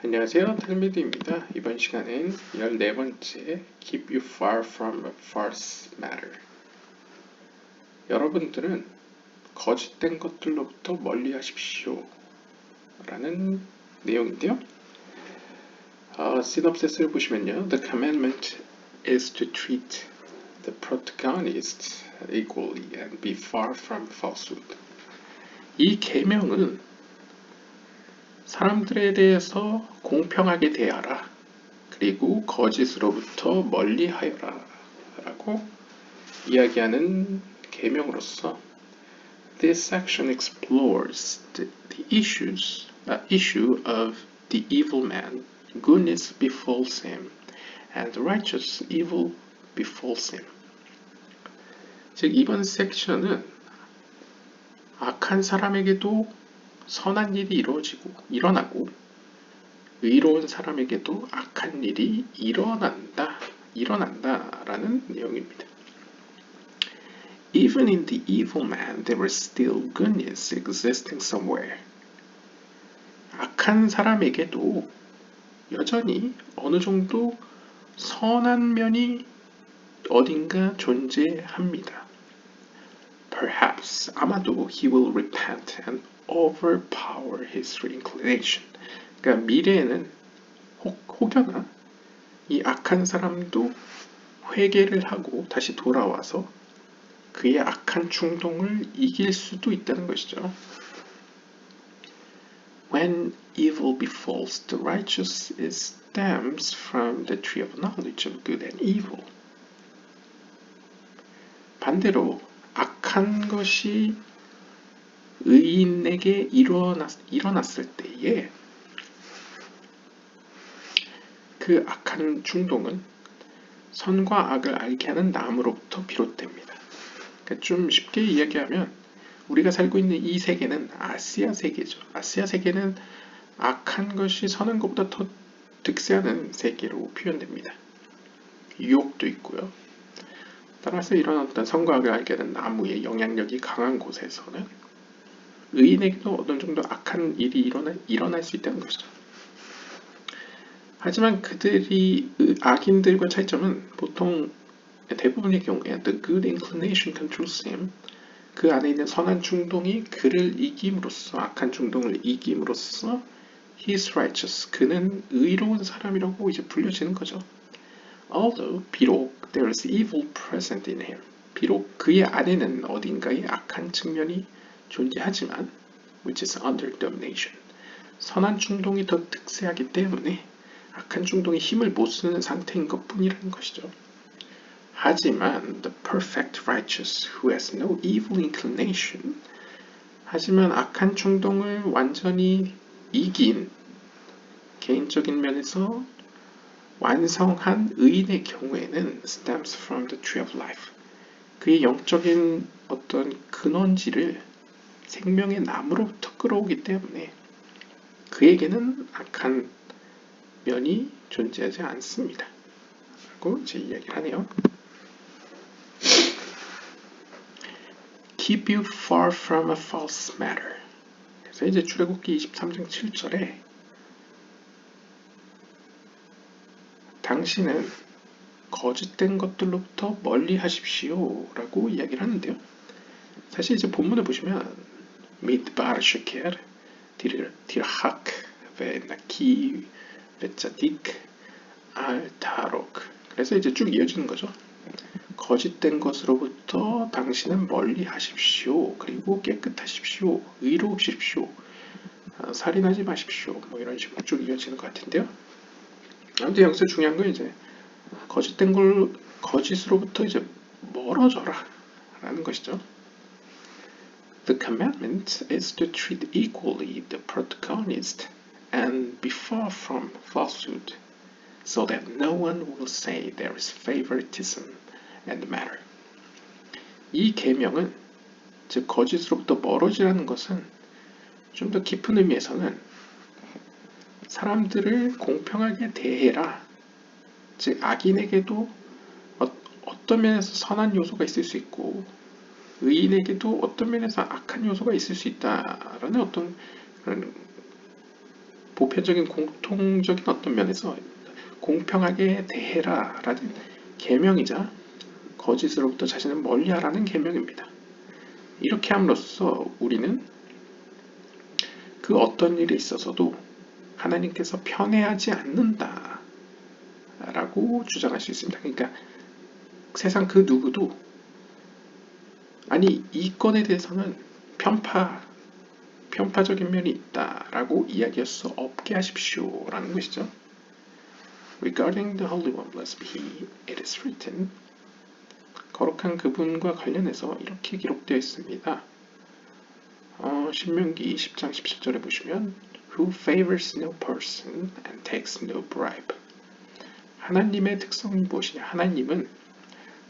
안녕하세요, 탈미드입니다. 이번 시간엔 14번째 Keep You Far from a False Matter. 여러분들은 거짓된 것들로부터 멀리 하십시오 라는 내용인데요. 시놉시스를 보시면요. The commandment is to treat the protagonist equally and be far from falsehood. 이 계명은 사람들에 대해서 공평하게 대하라. 그리고 거짓으로부터 멀리하여라 라고 이야기하는 계명으로서 This section explores the issue of the evil man. Goodness befalls him, and righteous evil befalls him. 즉 이번 섹션은 악한 사람에게도 선한 일이 일어나고 의로운 사람에게도 악한 일이 일어난다라는 내용입니다. Even in the evil man, there is still goodness existing somewhere. 악한 사람에게도 여전히 어느 정도 선한 면이 어딘가 존재합니다. Perhaps, 아마도 he will repent and overpower his inclination. 그러니까 미래에는 혹여나 이 악한 사람도 회개를 하고 다시 돌아와서 그의 악한 충동을 이길 수도 있다는 것이죠. When evil befalls the righteous, it stems from the tree of knowledge of good and evil. 반대로 악한 것이 의인에게 일어났을 때에 그 악한 충동은 선과 악을 알게 하는 나무로부터 비롯됩니다. 그러니까 좀 쉽게 이야기하면 우리가 살고 있는 이 세계는 아시아 세계죠. 아시아 세계는 악한 것이 선한 것보다 더 득세하는 세계로 표현됩니다. 유혹도 있고요. 따라서 이런 어떤 선과 악을 알게 하는 나무의 영향력이 강한 곳에서는 의인에게도 어느 정도 악한 일이 일어날 수 있다는 것이죠. 하지만 그들이 악인들과 차이점은 보통 대부분의 경우에 the good inclination controls him. 그 안에 있는 선한 충동이 그를 이김으로써 악한 충동을 이김으로써 he is righteous. 그는 의로운 사람이라고 이제 불려지는 거죠. Although 비록 there is evil present in him. 비록 그의 안에는 어딘가에 악한 측면이 존재하지만 which is under domination. 선한 충동이 더 득세하기 때문에 악한 충동이 힘을 못 쓰는 상태인 것뿐이라는 것이죠. 하지만 the perfect righteous who has no evil inclination 하지만 악한 충동을 완전히 이긴 개인적인 면에서 완성한 의인의 경우에는 stems from the tree of life. 그의 영적인 어떤 근원지를 생명의 나무로부터 끌어오기 때문에 그에게는 악한 면이 존재하지 않습니다. 라고 제 이야기를 하네요. Keep you far from a false matter. 그래서 이제 출애굽기 23장 7절에 당신은 거짓된 것들로부터 멀리 하십시오 라고 이야기를 하는데요. 사실 이제 본문을 보시면 midbar sheker, tirhak, ve'naki, ve'tzadik, al-tarok. 그래서 이제 쭉 이어지는 거죠. 거짓된 것으로부터 당신은 멀리 하십시오. 그리고 깨끗하십시오. 의로우십시오. 살인하지 마십시오. 뭐 이런 식으로 쭉 이어지는 것 같은데요. 아무튼 여기서 중요한 건 이제 거짓된 걸 거짓으로부터 이제 멀어져라 라는 것이죠. The commandment is to treat equally the protagonist and be far from falsehood, so that no one will say there is favoritism and matter. 이 계명은 즉 거짓으로부터 멀어지라는 것은 좀 더 깊은 의미에서는 사람들을 공평하게 대해라. 즉 악인에게도 어떤 면에서 선한 요소가 있을 수 있고 의인에게도 어떤 면에서 악한 요소가 있을 수 있다라는 어떤 그런 보편적인 공통적인 어떤 면에서 공평하게 대해라 라는 계명이자 거짓으로부터 자신을 멀리하라는 계명입니다. 이렇게 함으로써 우리는 그 어떤 일에 있어서도 하나님께서 편애하지 않는다 라고 주장할 수 있습니다. 그러니까 세상 그 누구도 아니 이 건에 대해서는 편파적인 면이 있다라고 이야기할 수 없게 하십시오라는 것이죠. Regarding the Holy One, blessed be He, it is written. 거룩한 그분과 관련해서 이렇게 기록되어 있습니다. 신명기 10장 17절에 보시면 Who favors no person and takes no bribe. 하나님의 특성이 무엇이냐? 하나님은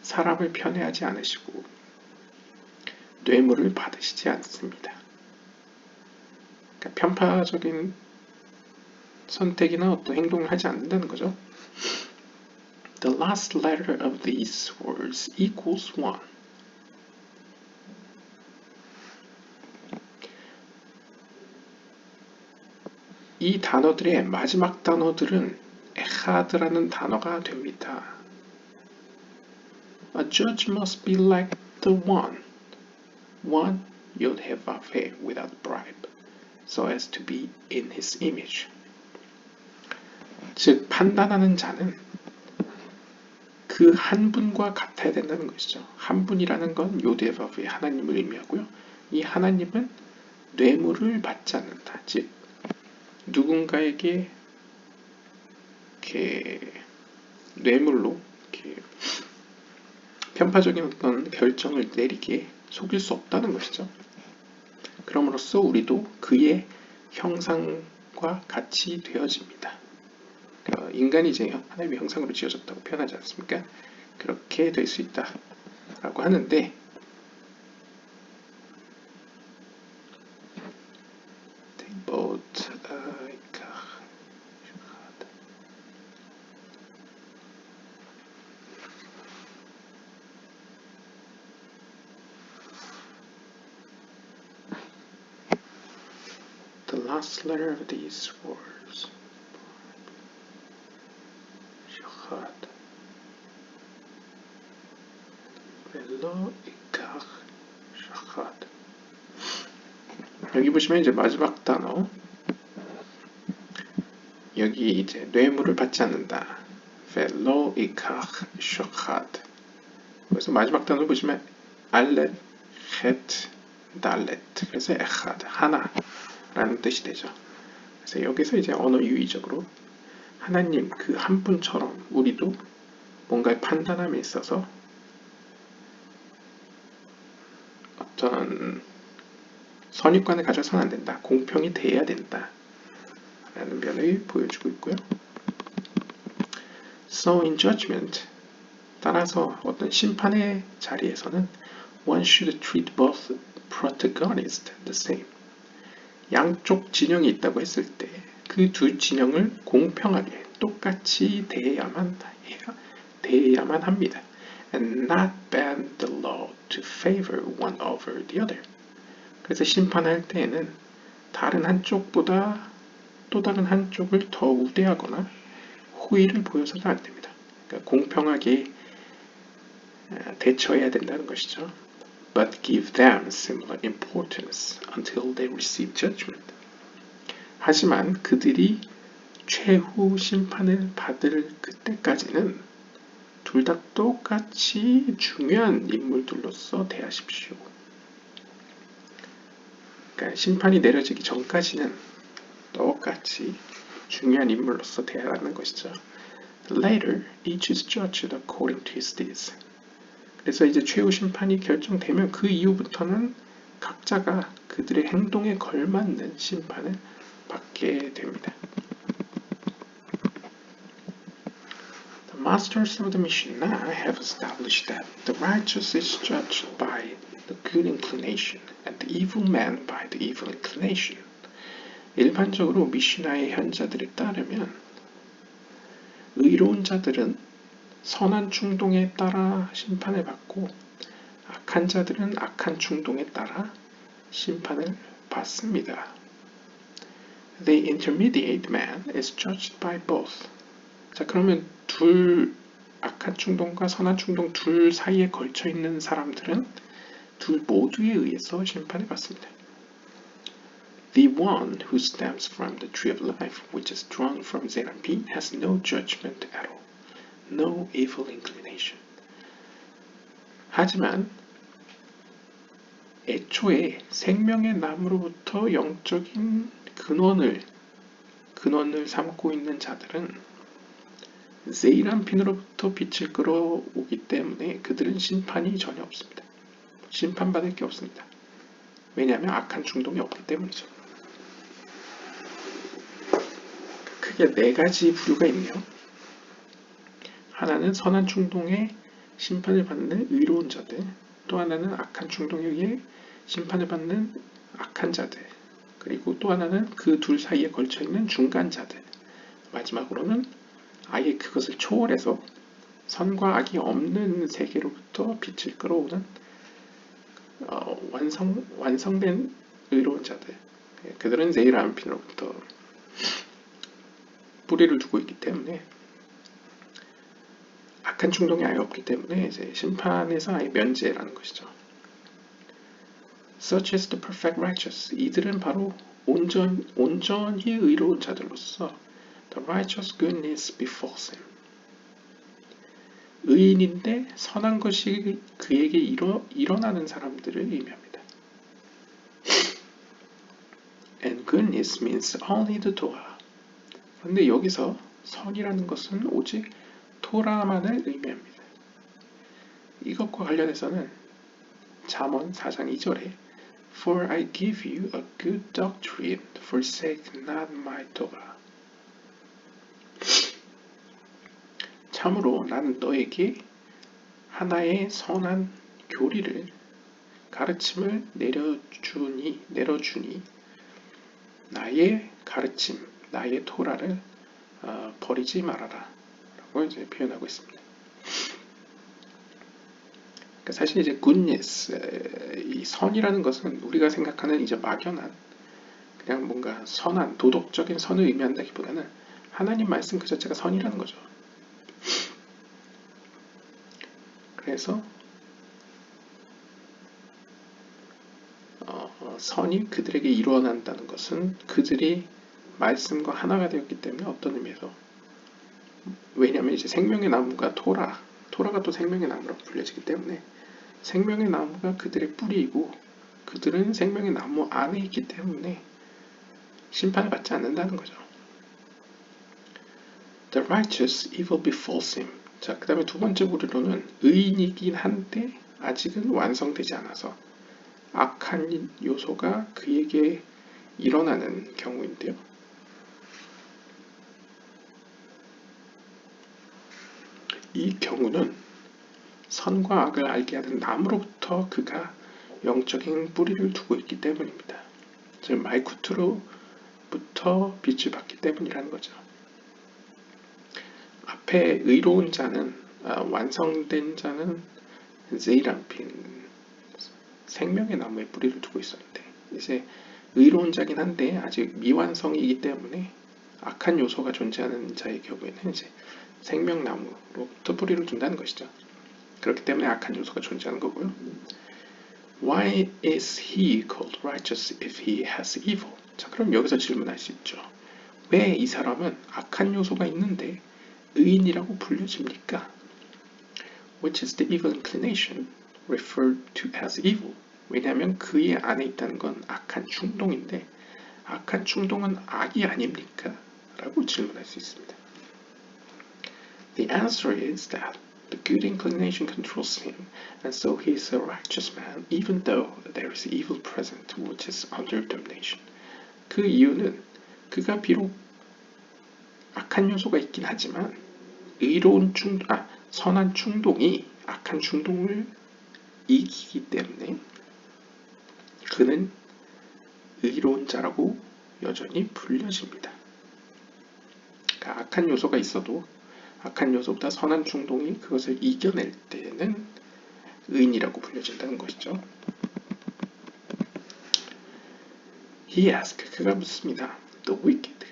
사람을 편애하지 않으시고 뇌물을 받으시지 않습니다. 그러니까 편파적인 선택이나 어떤 행동을 하지 않는다는 거죠. The last letter of these words equals 1. 이 단어들의 마지막 단어들은 에하드라는 단어가 됩니다. A judge must be like the one you'd have a fair without bribe, so as to be in his image. 즉 판단하는 자는 그 한 분과 같아야 된다는 것이죠. 한 분이라는 건 요데바브의 하나님을 의미하고요. 이 하나님은 뇌물을 받지 않는다. 즉 누군가에게 이렇게 뇌물로 이렇게 편파적인 어떤 결정을 내리게 속일 수 없다는 것이죠. 그럼으로써 우리도 그의 형상과 같이 되어집니다. 인간이 이제 하나님의 형상으로 지어졌다고 표현하지 않습니까? 그렇게 될 수 있다라고 하는데 The last letter of these words 여기 보시면 이제 마지막 단어 여기 이제 뇌물을 받지 않는다. 벨로 이카흐 쇼카드. 그래서 마지막 단어 보시면 알렛, 헷, 달렛. 그래서 에하드 하나라는 뜻이 되죠. 그래서 여기서 이제 언어 유의적으로 하나님 그 한 분처럼 우리도 뭔가의 판단함에 있어서 어떤 선입관을 가져서는 안 된다. 공평이 돼야 된다. 라는 면을 보여주고 있고요. So in judgment, 따라서 어떤 심판의 자리에서는 one should treat both protagonists the same. 양쪽 진영이 있다고 했을 때 그 두 진영을 공평하게 똑같이 대해야만 합니다. And not bend the law to favor one over the other. 그래서 심판할 때에는 다른 한쪽보다 또 다른 한쪽을 더 우대하거나 호의를 보여서는 안 됩니다. 그러니까 공평하게 대처해야 된다는 것이죠. But give them similar importance until they receive judgment. 하지만 그들이 최후 심판을 받을 그때까지는 둘 다 똑같이 중요한 인물들로서 대하십시오. 그러니까 심판이 내려지기 전까지는 똑같이 중요한 인물로서 대하라는 것이죠. Later, each is judged according to his deeds. 그래서 이제 최후 심판이 결정되면 그 이후부터는 각자가 그들의 행동에 걸맞는 심판을 받게 됩니다. The masters of the Mishnah have established that the righteous is judged by the good inclination and the evil man by the evil inclination. 일반적으로 미시나의 현자들에 따르면 의로운 자들은 선한 충동에 따라 심판을 받고 악한 자들은 악한 충동에 따라 심판을 받습니다. The intermediate man is judged by both. 자, 그러면 둘 악한 충동과 선한 충동 둘 사이에 걸쳐 있는 사람들은 둘 모두에 의해서 심판을 받습니다. The one who stems from the tree of life, which is drawn from Zeranpin, has no judgment at all, no evil inclination. 하지만 애초에 생명의 나무로부터 영적인 근원을 삼고 있는 자들은 제이란핀으로부터 빛을 끌어오기 때문에 그들은 심판이 전혀 없습니다. 심판받을 게 없습니다. 왜냐하면 악한 충동이 없기 때문이죠. 크게 네 가지 부류가 있네요. 하나는 선한 충동에 심판을 받는 의로운 자들, 또 하나는 악한 충동에 의해 심판을 받는 악한 자들, 그리고 또 하나는 그 둘 사이에 걸쳐있는 중간자들, 마지막으로는 아예 그것을 초월해서 선과 악이 없는 세계로부터 빛을 끌어오는 완성된 의로운 자들. 그들은 제이란핀으로부터 뿌리를 두고 있기 때문에 악한 충동이 아예 없기 때문에 이제 심판에서 아예 면제라는 것이죠. Such is the perfect righteous. 이들은 바로 온전히 의로운 자들로서 the righteous goodness befalls him. 의인인데 선한 것이 그에게 일어나는 사람들을 의미합니다. And goodness means only the Torah. 그런데 여기서 선이라는 것은 오직 토라만을 의미합니다. 이것과 관련해서는 잠언 4장 2절에 For I give you a good doctrine, forsake not my Torah. 참으로 나는 너에게 하나의 선한 교리를 가르침을 내려주니 나의 가르침, 나의 토라를 버리지 말아라 라고 이제 표현하고 있습니다. 그러니까 사실 이제 goodness, 이 선이라는 것은 우리가 생각하는 이제 막연한 그냥 뭔가 선한 도덕적인 선을 의미한다기보다는 하나님 말씀 그 자체가 선이라는 거죠. 그래서 선이 그들에게 일어난다는 것은 그들이 말씀과 하나가 되었기 때문에 어떤 의미에서 왜냐하면 이제 생명의 나무가 토라가 또 생명의 나무라고 불려지기 때문에 생명의 나무가 그들의 뿌리이고 그들은 생명의 나무 안에 있기 때문에 심판을 받지 않는다는 거죠. The righteous evil befalls him. 자, 그 다음에 두 번째 부류로는 의인이긴 한데 아직은 완성되지 않아서 악한 요소가 그에게 일어나는 경우인데요. 이 경우는 선과 악을 알게 하는 나무로부터 그가 영적인 뿌리를 두고 있기 때문입니다. 즉 말쿠트로부터 빛을 받기 때문이라는 거죠. 앞에 의로운 자는 완성된 자는 제이란핀 생명의 나무에 뿌리를 두고 있었는데 이제 의로운 자긴 한데 아직 미완성이기 때문에 악한 요소가 존재하는 자의 경우에는 이제 생명나무로부터 뿌리를 둔다는 것이죠. 그렇기 때문에 악한 요소가 존재하는 거고요. Why is he called righteous if he has evil? 자, 그럼 여기서 질문할 수 있죠. 왜 이 사람은 악한 요소가 있는데 의인이라고 불려집니까? Which is the evil inclination referred to as evil? 왜냐하면 그의 안에 있다는 건 악한 충동인데 악한 충동은 악이 아닙니까? 라고 질문할 수 있습니다. The answer is that the good inclination controls him, and so he is a righteous man, even though there is evil present which is under domination. 그 이유는 그가 비록 악한 요소가 있긴 하지만 선한 충동이 악한 충동을 이기기 때문에 그는 의로운 자라고 여전히 불려집니다. 그러니까 악한 요소가 있어도 악한 요소보다 선한 충동이 그것을 이겨낼 때는 의인이라고 불려진다는 것이죠. He asked, 그가 묻습니다. the wicked,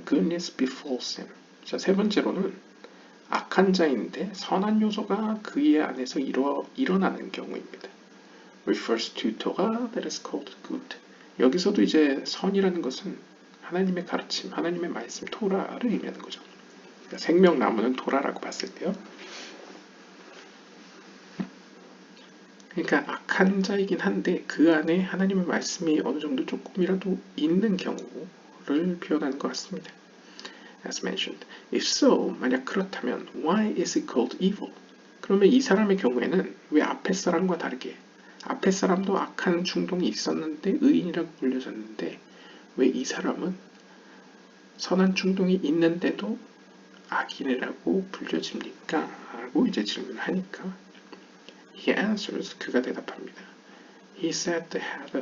goodness befalls him. 자, 세 번째로는 악한 자인데 선한 요소가 그의 안에서 일어나는 경우입니다. refers to Torah that is called good. 여기서도 이제 선이라는 것은 하나님의 가르침, 하나님의 말씀, 토라를 의미하는 거죠. 그러니까 생명나무는 토라라고 봤을 때요. 그러니까 악한 자이긴 한데 그 안에 하나님의 말씀이 어느 정도 조금이라도 있는 경우를 표현하는 것 같습니다. As mentioned. If so, 만약 그렇다면 why is it called evil? 그러면 이 사람의 경우에는 왜 앞에 사람과 다르게 앞에 사람도 악한 충동이 있었는데 의인이라고 불려졌는데 왜 이 사람은 선한 충동이 있는데도 악인이라고 불려집니까? 라고 이제 질문을 하니까 He answers, 그가 대답합니다. He is at the head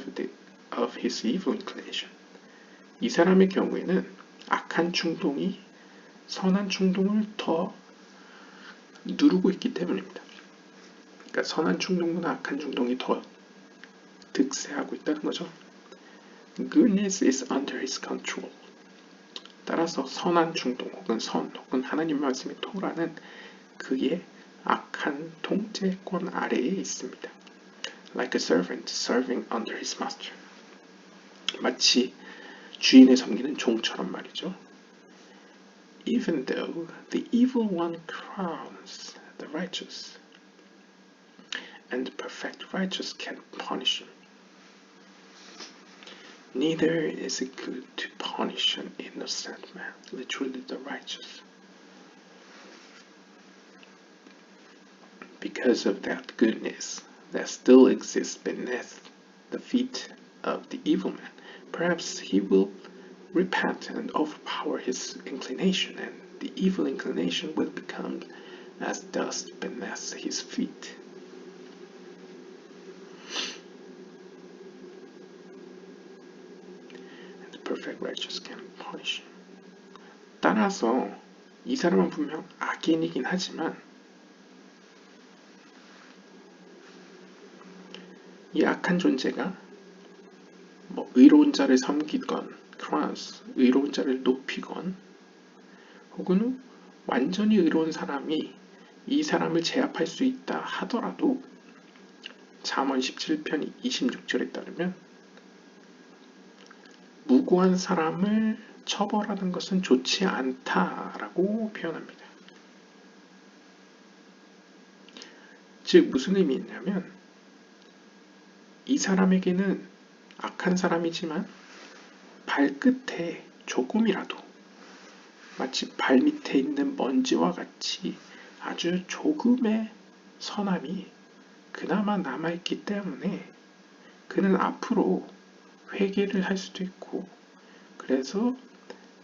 of his evil inclination. 이 사람의 경우에는 악한 충동이 선한 충동을 더 누르고 있기 때문입니다. 그러니까 선한 충동보다 악한 충동이 더 득세하고 있다는 거죠. Goodness is under his control. 따라서 선한 충동 혹은 혹은 하나님 말씀의 토라는 그의 악한 통제권 아래에 있습니다. Like a servant serving under his master. 마치 주인을 섬기는 종처럼 말이죠. Even though the evil one crowns the righteous, and the perfect righteous can punish him. Neither is it good to punish an innocent man, literally the righteous. Because of that goodness that still exists beneath the feet of the evil man, perhaps he will repent and overpower his inclination, and the evil inclination will become as dust beneath his feet. And the perfect righteous can punish him. 따라서 이 사람은 분명 악인이긴 하지만 이 악한 존재가 의로운 자를 섬기건 crowns, 의로운 자를 높이건 혹은 완전히 의로운 사람이 이 사람을 제압할 수 있다 하더라도 잠언 17편 26절에 따르면 무고한 사람을 처벌하는 것은 좋지 않다라고 표현합니다. 즉 무슨 의미 있냐면 이 사람에게는 악한 사람이지만 발끝에 조금이라도 마치 발밑에 있는 먼지와 같이 아주 조금의 선함이 그나마 남아있기 때문에 그는 앞으로 회개를 할 수도 있고 그래서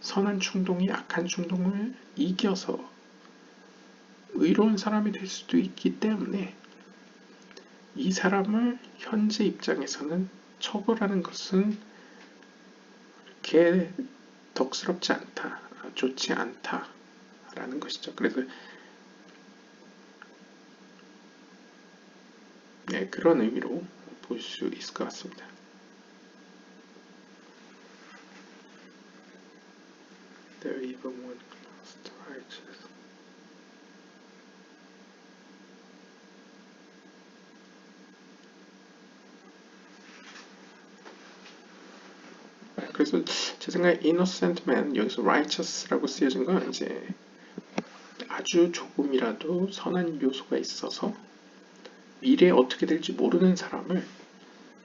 선한 충동이 악한 충동을 이겨서 의로운 사람이 될 수도 있기 때문에 이 사람을 현재 입장에서는 처벌하는 것은 그렇게 덕스럽지 않다, 좋지 않다라는 것이죠. 그래서 네, 그런 의미로 볼 수 있을 것 같습니다. There even one class righteous. 그래서 제 생각에 innocent man 여기서 righteous라고 쓰여진 건 이제 아주 조금이라도 선한 요소가 있어서 미래에 어떻게 될지 모르는 사람을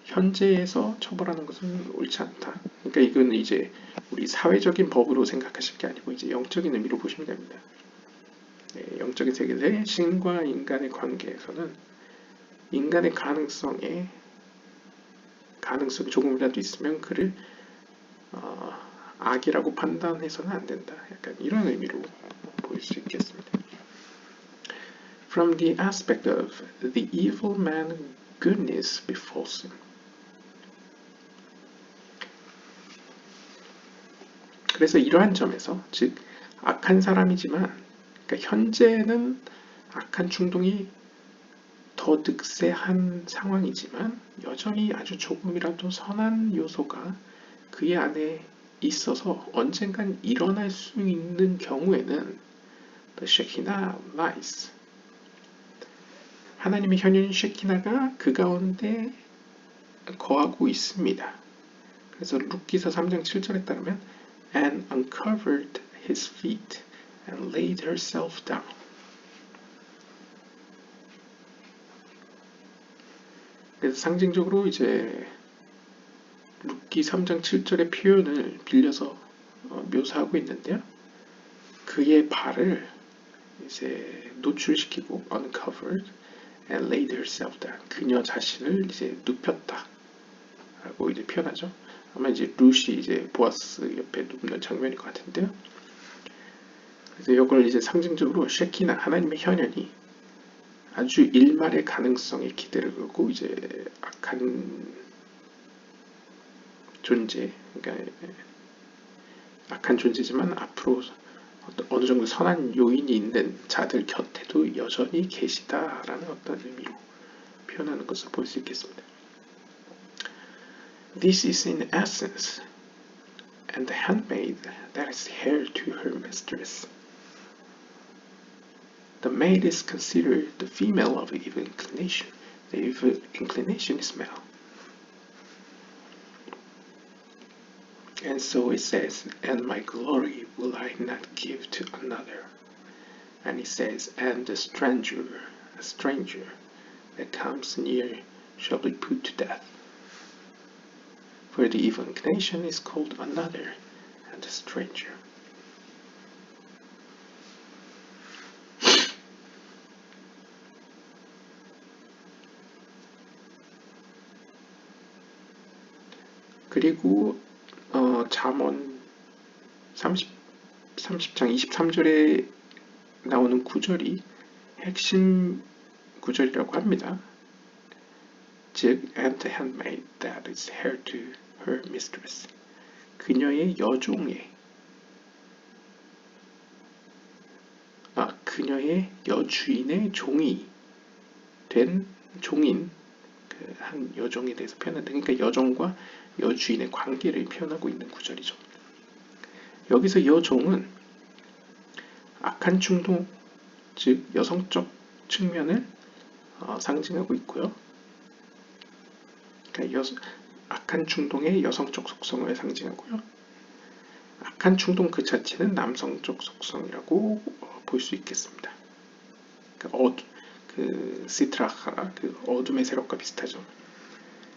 현재에서 처벌하는 것은 옳지 않다. 그러니까 이건 이제 우리 사회적인 법으로 생각하실 게 아니고 이제 영적인 의미로 보시면 됩니다. 네, 영적인 세계에서의 신과 인간의 관계에서는 인간의 가능성이 조금이라도 있으면 그를 악이라고 판단해서는 안 된다. 약간 이런 의미로 볼 수 있겠습니다. From the aspect of the evil man, goodness befalls him. 그래서 이러한 점에서 즉 악한 사람이지만 그러니까 현재는 악한 충동이 더 득세한 상황이지만 여전히 아주 조금이라도 선한 요소가 그의 안에 있어서 언젠간 일어날 수 있는 경우에는 the Shekinah lies. 하나님의 현현인 쉐키나가 그 가운데 거하고 있습니다. 그래서 룻기서 3장 7절에 따르면 and uncovered his feet and laid herself down. 그래서 상징적으로 이제 룻기 3장 7절의 표현을 빌려서 묘사하고 있는데요. 그의 발을 이제 노출시키고 uncovered and laid herself down. 그녀 자신을 이제 눕혔다 라고 이제 표현하죠. 아마 이제 룻이 이제 보아스 옆에 눕는 장면일 것 같은데요. 그래서 이걸 이제 상징적으로 쉐키나 하나님의 현현이 아주 일말의 가능성에 기대를 걸고 이제 악한 존재, 그러니까 악한 존재지만 앞으로 어느 정도 선한 요인이 있는 자들 곁에도 여전히 계시다라는 어떤 의미로 표현하는 것을 볼 수 있겠습니다. This is in essence and the handmaid that is heir to her mistress. The maid is considered the female of evil inclination. The evil inclination is male. And so it says, and my glory will I not give to another. And it says, and a stranger that comes near shall be put to death. For the evil inclination is called another, and a stranger. 그리고 잠언 30장 23절에 나오는 구절이 핵심 구절이라고 합니다. 즉, and the handmaid that is heir to her mistress. 그녀의 여주인의 종이 된 종인 한 여종에 대해서 표현한다. 그러니까 여종과 여주인의 관계를 표현하고 있는 구절이죠. 여기서 여종은 악한 충동, 즉 여성적 측면을 상징하고 있고요. 그러니까 악한 충동의 여성적 속성을 상징하고요. 악한 충동 그 자체는 남성적 속성이라고 볼 수 있겠습니다. 그러니까 시트라카, 그 어둠의 세력과 비슷하죠.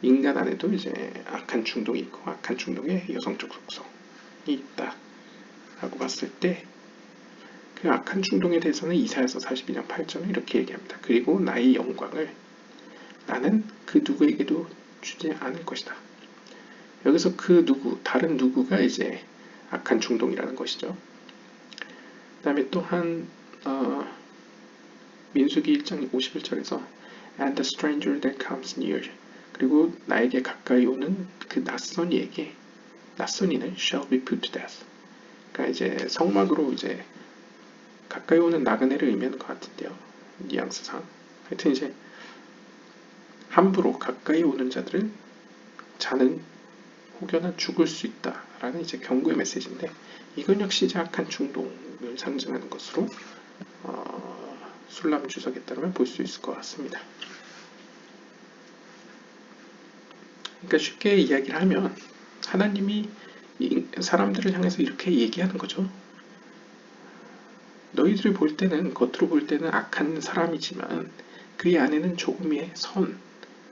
인간 안에도 이제 악한 충동이 있고 악한 충동의 여성적 속성이 있다라고 봤을 때 그 악한 충동에 대해서는 이사야서 42장 8절은 이렇게 얘기합니다. 그리고 나의 영광을 나는 그 누구에게도 주지 않을 것이다. 여기서 그 다른 누구가 이제 악한 충동이라는 것이죠. 그 다음에 또한 민수기 1장 51절에서 and the stranger that comes near, 그리고 나에게 가까이 오는 그 낯선이는 shall be put to death. 그러니까 이제 성막으로 이제 가까이 오는 나그네를 의미하는 것 같은데요. 뉘앙스상. 하여튼 이제 함부로 가까이 오는 자들은 자는 혹여나 죽을 수 있다라는 이제 경고의 메시지인데 이건 역시 악한 충동을 상징하는 것으로 술람 주석에 따르면 볼 수 있을 것 같습니다. 그러니까 쉽게 이야기를 하면 하나님이 사람들을 향해서 이렇게 얘기하는 거죠. 너희들이 볼 때는 겉으로 볼 때는 악한 사람이지만 그의 안에는 조금의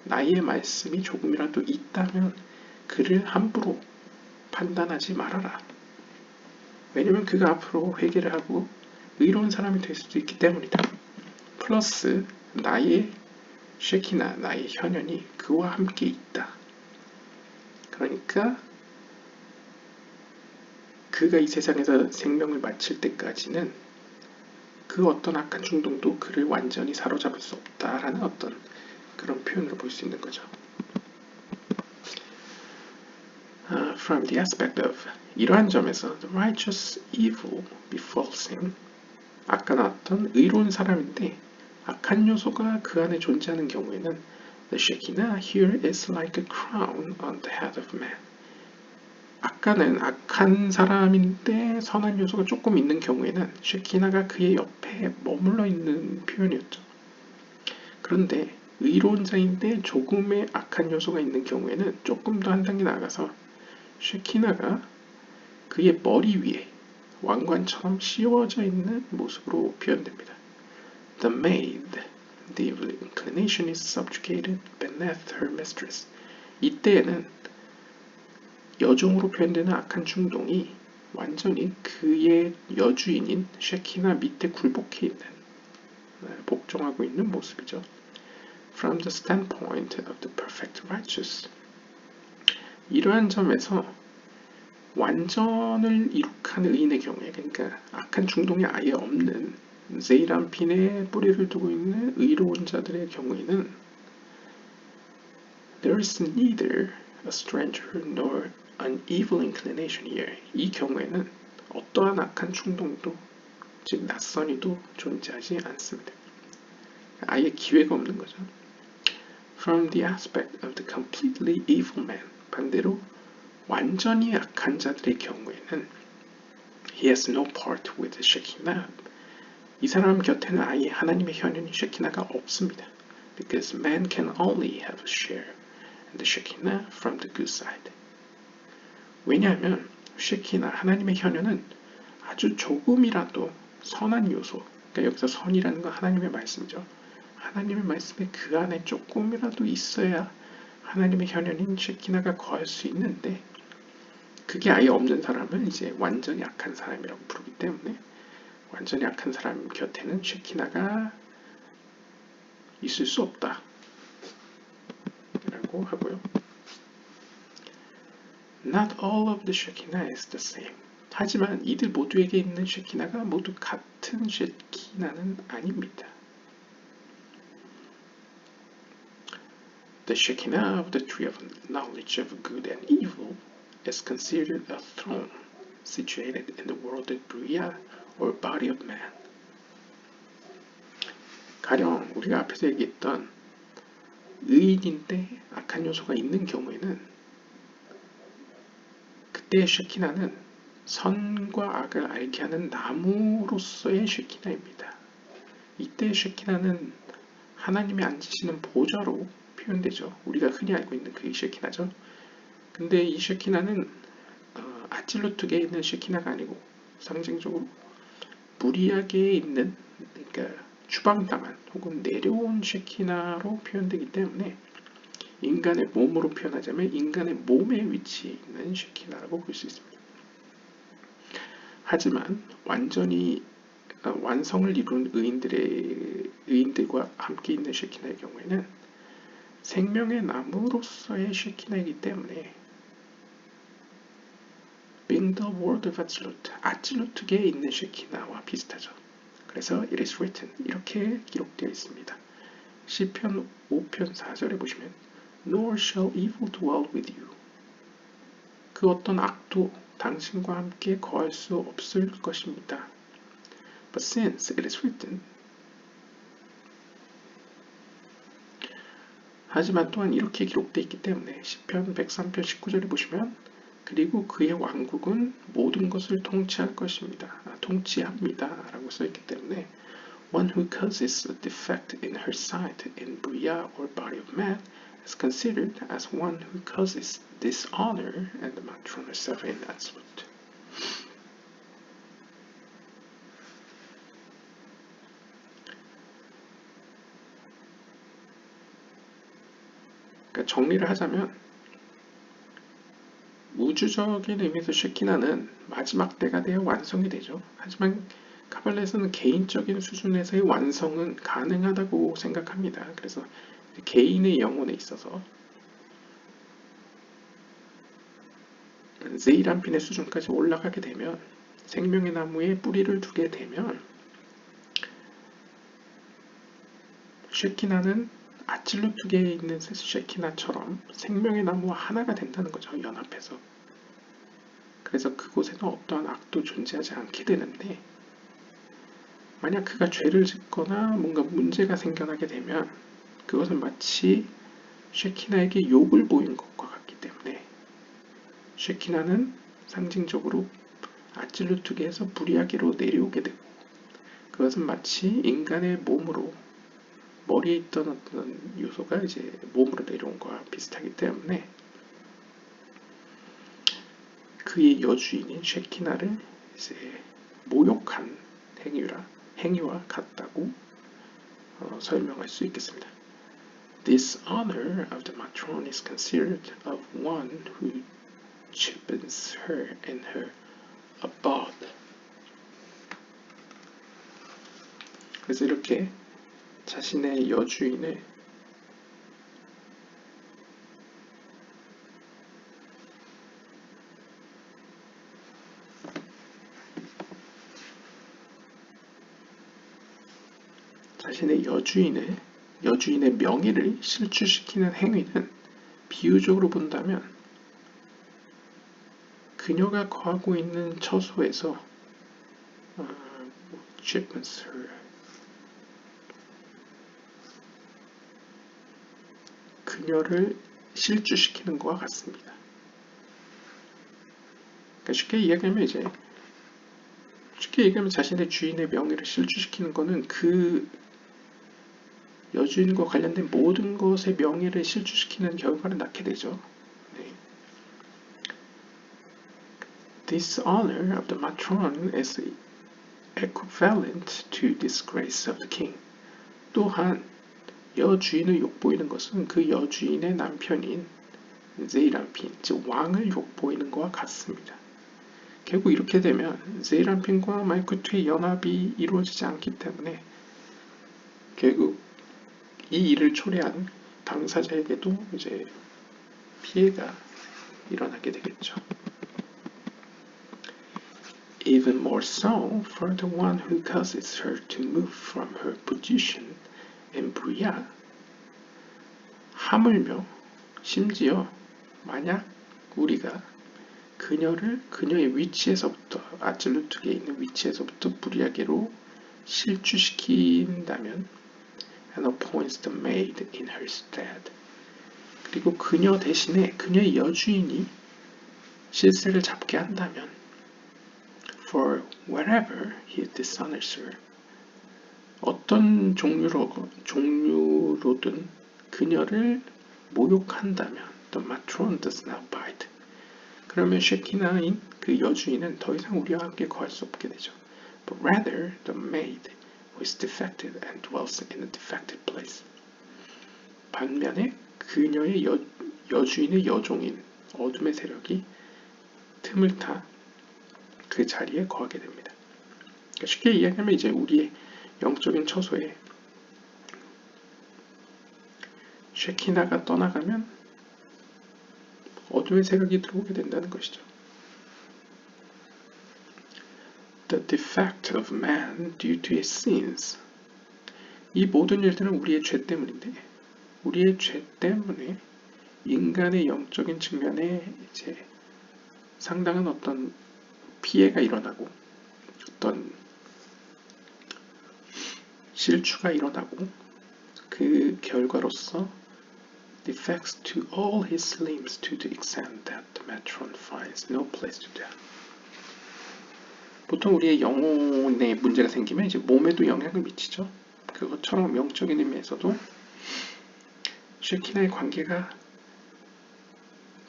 나의 말씀이 조금이라도 있다면 그를 함부로 판단하지 말아라. 왜냐면 그가 앞으로 회개를 하고 의로운 사람이 될 수도 있기 때문이다. 플러스 나의 쉐키나, 나의 현현이 그와 함께 있다. 그러니까 그가 이 세상에서 생명을 마칠 때까지는 그 어떤 악한 충동도 그를 완전히 사로잡을 수 없다라는 어떤 그런 표현으로 볼 수 있는 거죠. From the aspect of 이러한 점에서 the righteous evil befalls him, 아까 나왔던 의로운 사람인데 악한 요소가 그 안에 존재하는 경우에는 the Shekinah here is like a crown on the head of man. 아까는 악한 사람인데 선한 요소가 조금 있는 경우에는 쉐키나가 그의 옆에 머물러 있는 표현이었죠. 그런데 의로운 자인데 조금의 악한 요소가 있는 경우에는 조금 더 한 단계 나아가서 쉐키나가 그의 머리 위에 왕관처럼 씌워져 있는 모습으로 표현됩니다. The maid, the evil inclination is subjugated beneath her mistress. 이때에는 여종으로 표현되는 악한 충동이 완전히 그의 여주인인 쉐키나 밑에 굴복해 있는, 복종하고 있는 모습이죠. From the standpoint of the perfect righteous. 이러한 점에서 완전을 이룩한 의인의 경우에, 그러니까 악한 충동이 아예 없는 세이람핀에 뿌리를 두고 있는 의로운 자들의 경우에는 There is neither a stranger nor an evil inclination here. 이 경우에는 어떠한 악한 충동도, 즉 낯선이도 존재하지 않습니다. 아예 기회가 없는 거죠. From the aspect of the completely evil man. 반대로 완전히 악한 자들의 경우에는 He has no part with the Shekinah. 이 사람 곁에는 아예 하나님의 현현인 쉐키나가 없습니다. Because man can only have a share in the Shekinah from the good side. 왜냐하면 쉐키나, 하나님의 현현은 아주 조금이라도 선한 요소, 그러니까 여기서 선이라는 건 하나님의 말씀이죠. 하나님의 말씀에 그 안에 조금이라도 있어야 하나님의 현현인 쉐키나가 거할 수 있는데 그게 아예 없는 사람은 이제 완전히 악한 사람이라고 부르기 때문에 완전히 악한 사람 곁에는 쉐키나가 있을 수 없다 라고 하고요. Not all of the Shekinah is the same. 하지만 이들 모두에게 있는 쉐키나가 모두 같은 쉐키나는 아닙니다. The Shekinah of the tree of knowledge of good and evil is considered a throne situated in the world of Bria or body of man. 가령 우리가 앞에서 얘기했던 의인인데 악한 요소가 있는 경우에는 그때의 쉐키나는 선과 악을 알게 하는 나무로서의 쉐키나입니다. 이때의 쉐키나는 하나님이 앉으시는 보좌로 표현되죠. 우리가 흔히 알고 있는 그 쉐키나죠. 근데 이 쉐키나는 아찔루트계에 있는 쉐키나가 아니고 상징적으로 무리아계에 있는, 그러니까 추방당한 혹은 내려온 쉐키나로 표현되기 때문에 인간의 몸으로 표현하자면 인간의 몸에 위치해 있는 쉐키나라고 볼 수 있습니다. 하지만 완전히 완성을 이룬 의인들과 함께 있는 쉐키나의 경우에는 생명의 나무로서의 쉐키나이기 때문에 being the word of absolute, 아찔루트계에 있는 쉐키나와 비슷하죠. 그래서 it is written, 이렇게 기록되어 있습니다. 시편 5편 4절에 보시면 Nor shall evil dwell with you. 그 어떤 악도 당신과 함께 거할 수 없을 것입니다. But since it is written, 하지만 또한 이렇게 기록되어 있기 때문에 시편 103편 19절에 보시면 그리고 그의 왕국은 모든 것을 통치할 것입니다. 통치합니다. 라고 써있기 때문에 One who causes a defect in her sight in Bria or body of man is considered as one who causes dishonor and amount from herself in absolute. 그러니까 정리를 하자면 우주적인 의미에서 쉐키나는 마지막 때가 되어 완성이 되죠. 하지만 카발레에서는 개인적인 수준에서의 완성은 가능하다고 생각합니다. 그래서 개인의 영혼에 있어서 세이람핀의 수준까지 올라가게 되면 생명의 나무에 뿌리를 두게 되면 쉐키나는 아찔루트계에 있는 쉐키나처럼 생명의 나무와 하나가 된다는 거죠. 연합해서. 그래서 그곳에는 어떠한 악도 존재하지 않게 되는데 만약 그가 죄를 짓거나 뭔가 문제가 생겨나게 되면 그것은 마치 쉐키나에게 욕을 보인 것과 같기 때문에 쉐키나는 상징적으로 아찔루트계에서 부리아게로 내려오게 되고 그것은 마치 인간의 몸으로 머리에 있던 어떤 요소가 이제 몸으로 내려온 거와 비슷하기 때문에 그의 여주인인 쉐키나를 이제 모욕한 행위와 같다고 설명할 수 있겠습니다. This honor of the matron is considered of one who cheapens her in her abode. 그래서 이렇게 자신의 여주인을 여주인의 명예를 실추시키는 행위는 비유적으로 본다면 그녀가 거하고 있는 처소에서 그녀를 실추시키는 것과 같습니다. 그러니까 쉽게 얘기하면 자신의 주인의 명예를 실추시키는 것은 그 여주인과 관련된 모든 것의 명예를 실추시키는 결과를 낳게 되죠. 네. This honor of the matron is equivalent to disgrace of the king. 또한 여주인을 욕보이는 것은 그 여주인의 남편인 제이람핀, 즉 왕을 욕보이는 것과 같습니다. 결국 이렇게 되면 제이람핀과 말쿠트의 연합이 이루어지지 않기 때문에 결국 이 일을 초래한 당사자에게도 이제 피해가 일어나게 되겠죠. Even more so for the one who causes her to move from her position in Bria. 하물며 심지어 만약 우리가 그녀의 위치에서부터 아즐루트계에 있는 위치에서부터 부리아게로 실추시킨다면 and appoints the maid in her stead. 그리고 그녀 대신에 그녀의 여주인이 실세를 잡게 한다면 for wherever he dishonors her. 어떤 종류로든 그녀를 모욕한다면 the matron does not bite. 그러면 쉐키나인 그 여주인은 더 이상 우리와 함께 거할 수 없게 되죠. But rather the maid who is defected and dwells in a defected place. 반면에 그녀의 여주인의 여종인 어둠의 세력이 틈을 타 그 자리에 거하게 됩니다. 그러니까 쉽게 이야기하면 이제 우리의 영적인 처소에 쉐키나가 떠나가면 어둠의 세력이 들어오게 된다는 것이죠. The defect of man due to his sins. 이 모든 일들은 우리의 죄 때문인데 우리의 죄 때문에 인간의 영적인 측면에 이제 상당한 어떤 피해가 일어나고 어떤 실추가 일어나고 그 결과로서 defects to all his limbs to the extent that the matron finds no place to dwell. 보통 우리의 영혼에 문제가 생기면 이제 몸에도 영향을 미치죠. 그것처럼 영적인 의미에서도 쉐키나의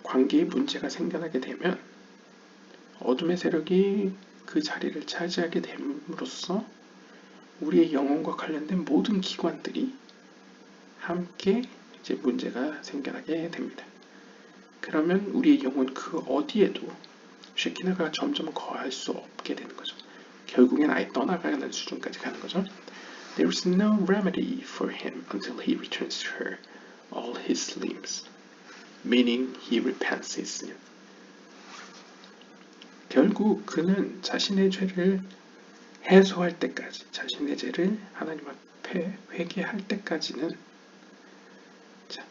관계에 문제가 생겨나게 되면 어둠의 세력이 그 자리를 차지하게 됨으로써 우리의 영혼과 관련된 모든 기관들이 함께 이제 문제가 생겨나게 됩니다. 그러면 우리의 영혼 그 어디에도 쉐키나가 점점 거할 수 없게 되는 거죠. 결국엔 아예 떠나가는 수준까지 가는 거죠. There is no remedy for him until he returns to her all his limbs, meaning he repents his sin. 결국 그는 자신의 죄를 해소할 때까지, 자신의 죄를 하나님 앞에 회개할 때까지는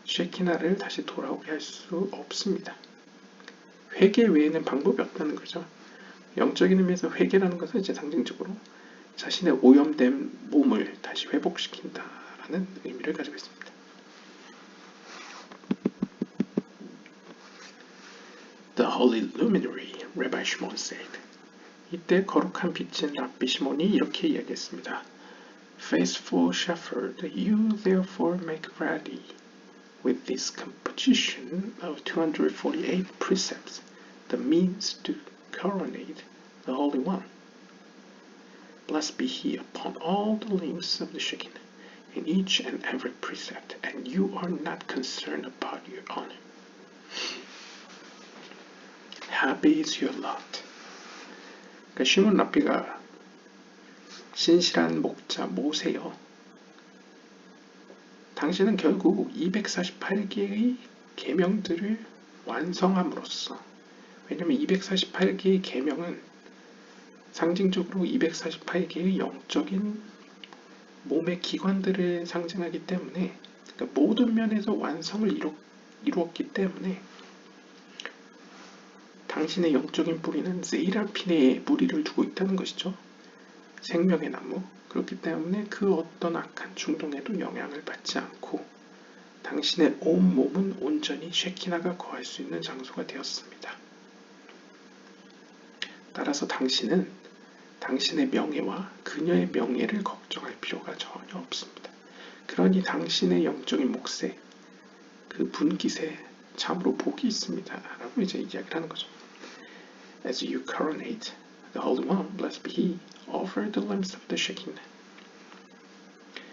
쉐키나를 다시 돌아오게 할 수 없습니다. 회개 외에는 방법이 없다는 거죠. 영적인 의미에서 회개라는 것은 이제 상징적으로 자신의 오염된 몸을 다시 회복시킨다라는 의미를 가지고 있습니다. the holy luminary, Rabbi Shimon said. 이때 거룩한 빛인 랍비 시몬이 이렇게 이야기했습니다. Faithful shepherd, you therefore make ready with this composition of 248 precepts the means to coronate the Holy One. Blessed be he upon all the limbs of the Shekinah, in each and every precept, and you are not concerned about your honor. Happy is your lot. 그러니까 시몬 랍비가 신실한 목자 모세여, 당신은 결국 248개의 계명들을 완성함으로써, 왜냐하면 248개의 계명은 상징적으로 248개의 영적인 몸의 기관들을 상징하기 때문에, 그러니까 모든 면에서 완성을 이루었기 때문에 당신의 영적인 뿌리는 세이라핀에 무리를 두고 있다는 것이죠. 생명의 나무. 그렇기 때문에 그 어떤 악한 충동에도 영향을 받지 않고 당신의 온 몸은 온전히 쉐키나가 거할 수 있는 장소가 되었습니다. 따라서 당신은 당신의 명예와 그녀의 명예를 걱정할 필요가 전혀 없습니다. 그러니 당신의 영적인 몫에, 그 분깃에 참으로 복이 있습니다. 라고 이제 이야기를 하는 거죠. As you coronate the Holy One, blessed be he, offer the lamps of the Shekinah.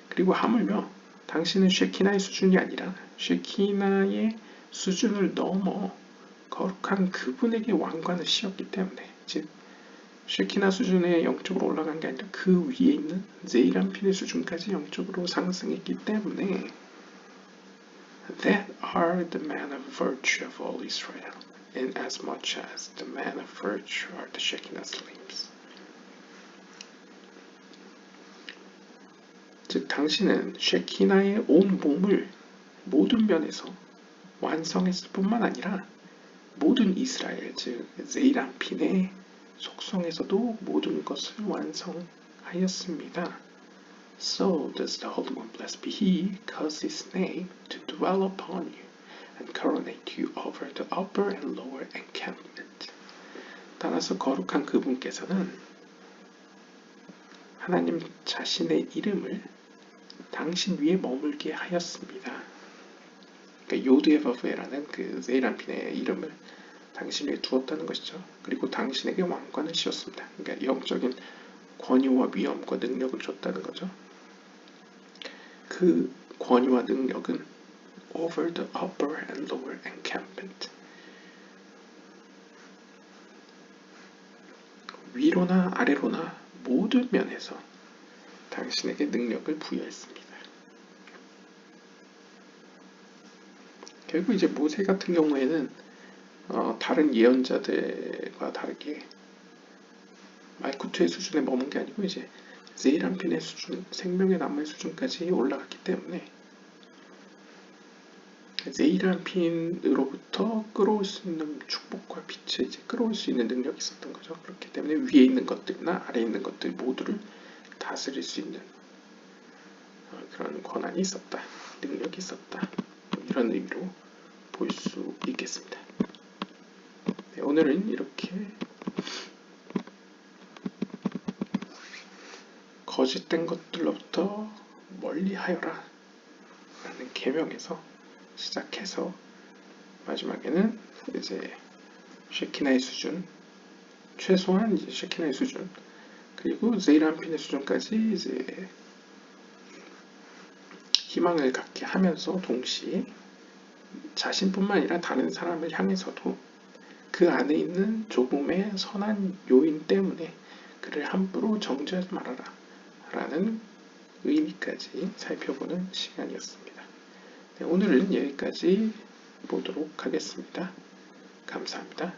그리고 하물며 당신은 쉐키나의 수준이 아니라 쉐키나의 수준을 넘어 거룩한 그분에게 왕관을 씌웠기 때문에, 즉 쉐키나 수준에 영적으로 올라간 게 아니라 그 위에 있는 제이람핀의 수준까지 영적으로 상승했기 때문에 That are the men of virtue of all Israel, inasmuch as the men of virtue are the Shekinah's limbs. 즉 당신은 쉐키나의 온 몸을 모든 면에서 완성했을 뿐만 아니라 모든 이스라엘, 즉 제이람핀의 속성에서도 모든 것을 완성하였습니다. So does the Holy One, blessed be he, cause his name to dwell upon you and coronate you over the upper and lower encampment. 따라서 거룩한 그분께서는 하나님 자신의 이름을 당신 위에 머물게 하였습니다. 그러니까 요드에바브에라는 그 세이람핀의 이름을 당신 위에 두었다는 것이죠. 그리고 당신에게 왕관을 씌웠습니다. 그러니까 영적인 권위와 위엄과 능력을 줬다는 거죠. 그 권위와 능력은 over the upper and lower encampment, 위로나 아래로나 모든 면에서 당신에게 능력을 부여했습니다. 결국 이제 모세 같은 경우에는 다른 예언자들과 다르게 말쿠트의 수준에 머문 게 아니고 이제 세이람핀의 수준, 생명의 나무의 수준까지 올라갔기 때문에 세이람핀으로부터 끌어올 수 있는 축복과 빛을 이제 끌어올 수 있는 능력이 있었던 거죠. 그렇기 때문에 위에 있는 것들이나 아래에 있는 것들 모두를 다스릴 수 있는 그런 권한이 있었다, 능력이 있었다, 이런 의미로 볼 수 있겠습니다. 네, 오늘은 이렇게 거짓된 것들로부터 멀리하여라 라는 계명에서 시작해서 마지막에는 이제 쉐키나의 수준, 최소한 이제 쉐키나의 수준, 그리고 세이람핀의 수준까지 이제 희망을 갖게 하면서 동시에 자신뿐만 아니라 다른 사람을 향해서도 그 안에 있는 조금의 선한 요인 때문에 그를 함부로 정죄하지 말아라 라는 의미까지 살펴보는 시간이었습니다. 네, 오늘은 여기까지 보도록 하겠습니다. 감사합니다.